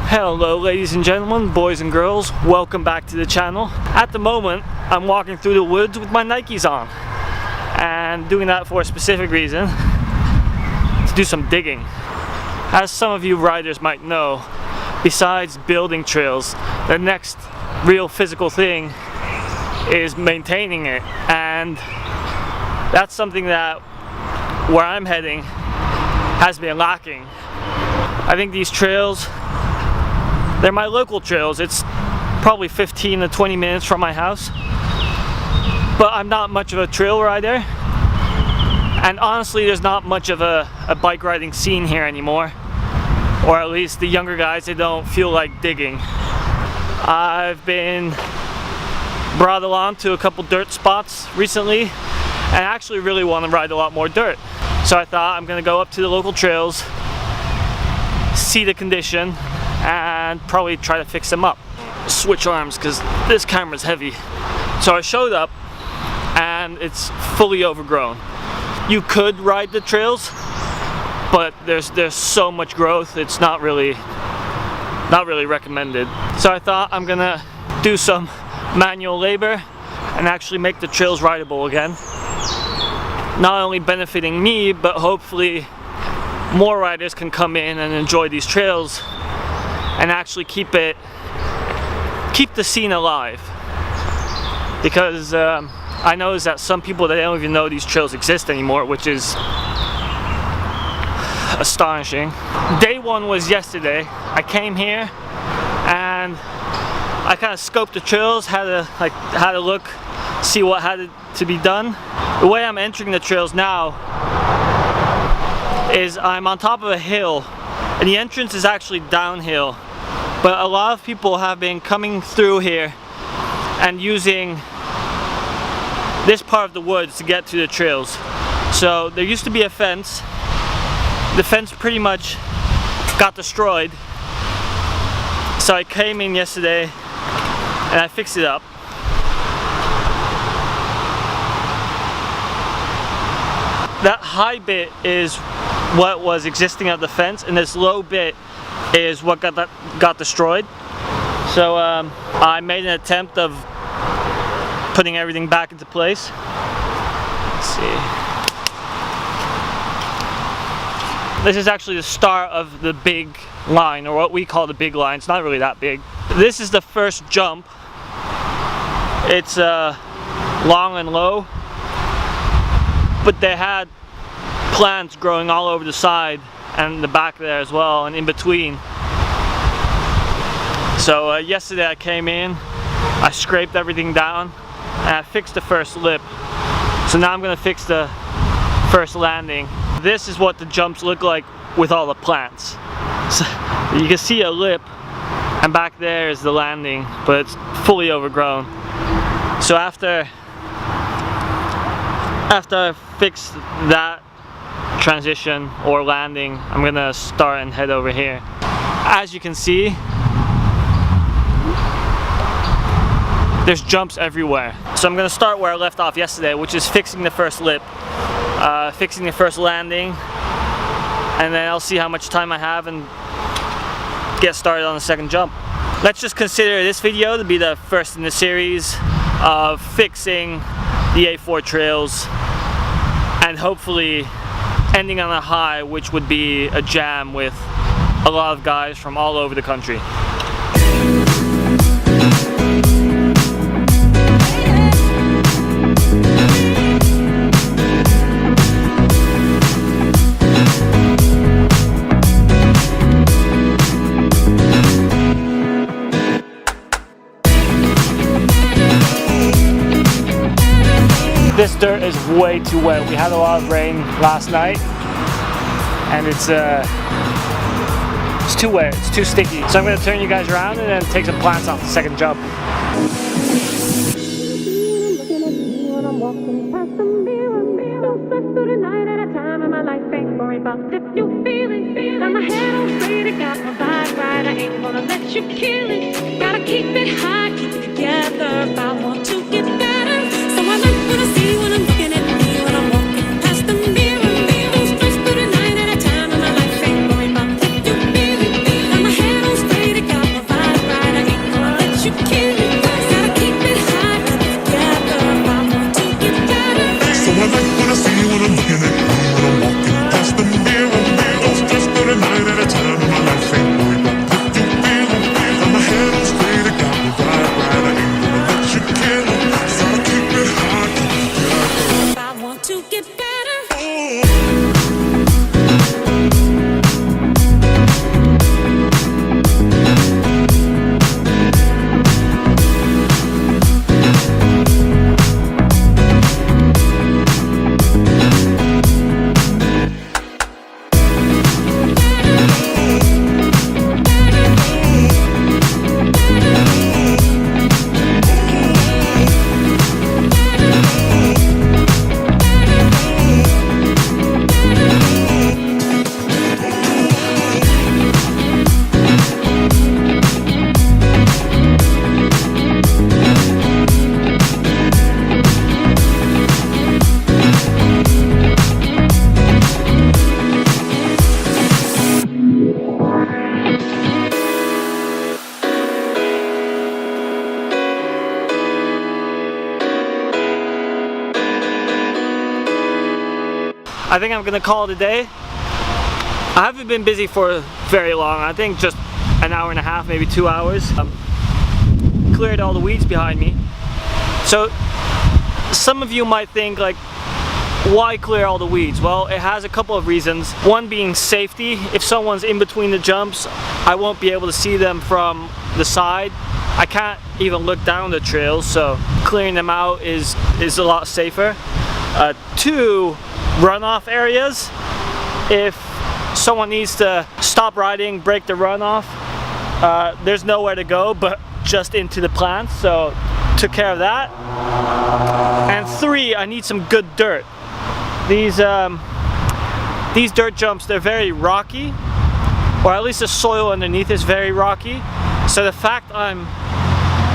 Hello ladies and gentlemen, boys and girls, welcome back to the channel. At the moment, I'm walking through the woods with my Nikes on. And doing that for a specific reason, to do some digging. As some of you riders might know, besides building trails, the next real physical thing is maintaining it. And that's something that, where I'm heading, has been lacking. I think these trails, they're my local trails. It's probably 15 to 20 minutes from my house. But I'm not much of a trail rider. And honestly, there's not much of a bike riding scene here anymore. Or at least the younger guys, they don't feel like digging. I've been brought along to a couple dirt spots recently, and I actually really want to ride a lot more dirt. So I thought I'm going to go up to the local trails, see the condition, and probably try to fix them up. Switch arms because this camera's heavy. So I showed up and it's fully overgrown. You could ride the trails, but there's so much growth, it's not really recommended. So I thought I'm gonna do some manual labor and actually make the trails rideable again. Not only benefiting me, but hopefully more riders can come in and enjoy these trails and actually keep the scene alive. Because I noticed that some people, they don't even know these trails exist anymore, which is astonishing. Day one was yesterday. I came here and I kind of scoped the trails, had a look, see what had to be done. The way I'm entering the trails now is I'm on top of a hill, and the entrance is actually downhill. But a lot of people have been coming through here and using this part of the woods to get to the trails. So there used to be a fence. The fence pretty much got destroyed. So I came in yesterday and I fixed it up. That high bit is what was existing at the fence, and this low bit is what got destroyed. So I made an attempt of putting everything back into place. Let's see. This is actually the start of the big line, or what we call the big line. It's not really that big. This is the first jump. It's long and low, but they had plants growing all over the side and the back there as well, and in between. So yesterday I came in, I scraped everything down, and I fixed the first lip. So now I'm going to fix the first landing. This is what the jumps look like with all the plants. So you can see a lip, and back there is the landing, but it's fully overgrown. So after I fix that transition or landing, I'm gonna start and head over here. As you can see, there's jumps everywhere. So I'm gonna start where I left off yesterday, which is fixing the first lip, fixing the first landing, and then I'll see how much time I have and get started on the second jump. Let's just consider this video to be the first in the series of fixing the A4 trails, and hopefully ending on a high, which would be a jam with a lot of guys from all over the country. This dirt is way too wet. We had a lot of rain last night, and it's too wet, it's too sticky. So I'm going to turn you guys around and then take some plants off the second jump. Straight I think I'm gonna call it a day. I haven't been busy for very long. I think just an hour and a half, maybe 2 hours. Cleared all the weeds behind me. So some of you might think like, why clear all the weeds? Well, it has a couple of reasons. One being safety. If someone's in between the jumps, I won't be able to see them from the side. I can't even look down the trails, so clearing them out is a lot safer. Two, runoff areas. If someone needs to stop riding, break the runoff, there's nowhere to go but just into the plants, so took care of that. And three, I need some good dirt. These dirt jumps, they're very rocky, or at least the soil underneath is very rocky. So the fact I'm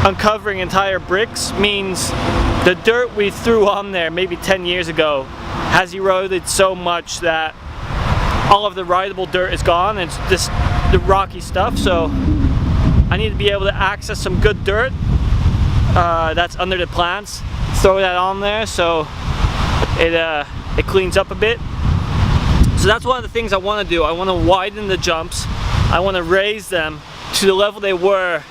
uncovering entire bricks means the dirt we threw on there maybe 10 years ago has eroded so much that all of the rideable dirt is gone. It's just the rocky stuff. So I need to be able to access some good dirt that's under the plants, throw that on there so it cleans up a bit. So that's one of the things I want to do. I want to widen the jumps. I want to raise them to the level they were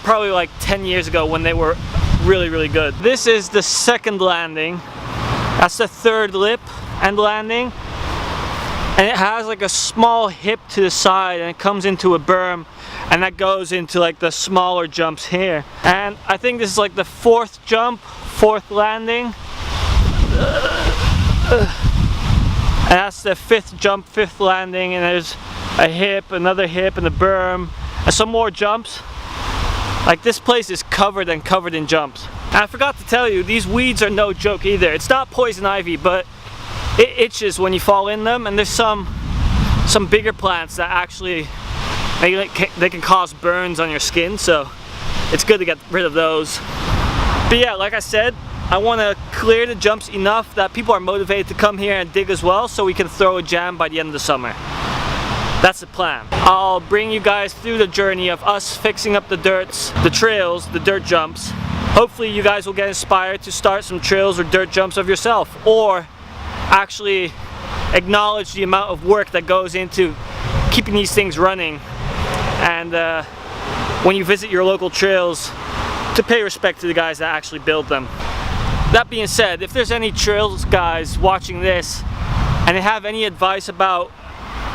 probably like 10 years ago when they were really, really good. This is the second landing. That's the third lip and landing. And it has like a small hip to the side and it comes into a berm, and that goes into like the smaller jumps here. And I think this is like the fourth jump, fourth landing. And that's the fifth jump, fifth landing, and there's a hip, another hip, and a berm, and some more jumps. Like, this place is covered and covered in jumps. And I forgot to tell you, these weeds are no joke either. It's not poison ivy, but it itches when you fall in them, and there's some bigger plants that actually they can cause burns on your skin, so it's good to get rid of those. But yeah, like I said, I want to clear the jumps enough that people are motivated to come here and dig as well, so we can throw a jam by the end of the summer. That's the plan. I'll bring you guys through the journey of us fixing up the dirts, the trails, the dirt jumps. Hopefully you guys will get inspired to start some trails or dirt jumps of yourself, or actually acknowledge the amount of work that goes into keeping these things running, and when you visit your local trails, to pay respect to the guys that actually build them. That being said, if there's any trails guys watching this and they have any advice about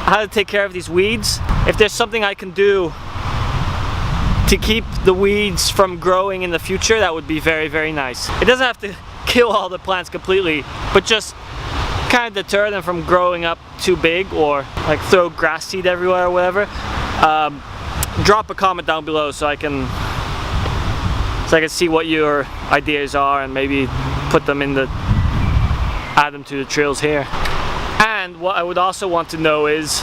how to take care of these weeds, if there's something I can do to keep the weeds from growing in the future, that would be very, very nice. It doesn't have to kill all the plants completely, but just kind of deter them from growing up too big, or like throw grass seed everywhere or whatever. Drop a comment down below so I can see what your ideas are, and maybe put them in add them to the trails here. And what I would also want to know is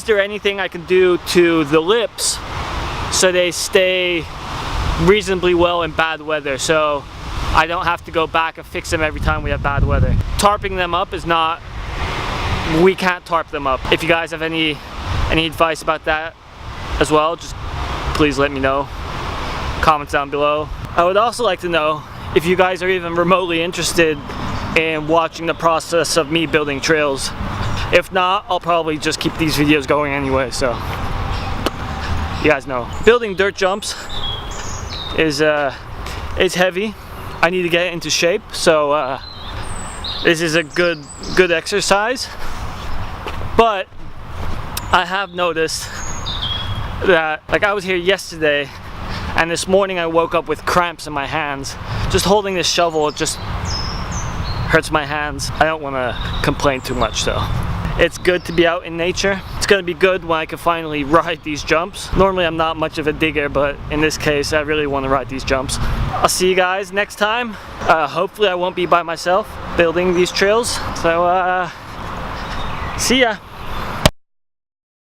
there anything I can do to the lips so they stay reasonably well in bad weather, so I don't have to go back and fix them every time we have bad weather. Tarping them up is not, we can't tarp them up. If you guys have any advice about that as well, just please let me know. Comments down below. I would also like to know if you guys are even remotely interested in watching the process of me building trails. If not, I'll probably just keep these videos going anyway, so you guys know. Building dirt jumps is heavy. I need to get into shape, so this is a good exercise. But I have noticed that, like, I was here yesterday, and this morning I woke up with cramps in my hands. Just holding this shovel, it just hurts my hands. I don't want to complain too much though. It's good to be out in nature. It's going to be good when I can finally ride these jumps. Normally I'm not much of a digger, but in this case I really want to ride these jumps. I'll see you guys next time. Hopefully I won't be by myself building these trails. So see ya.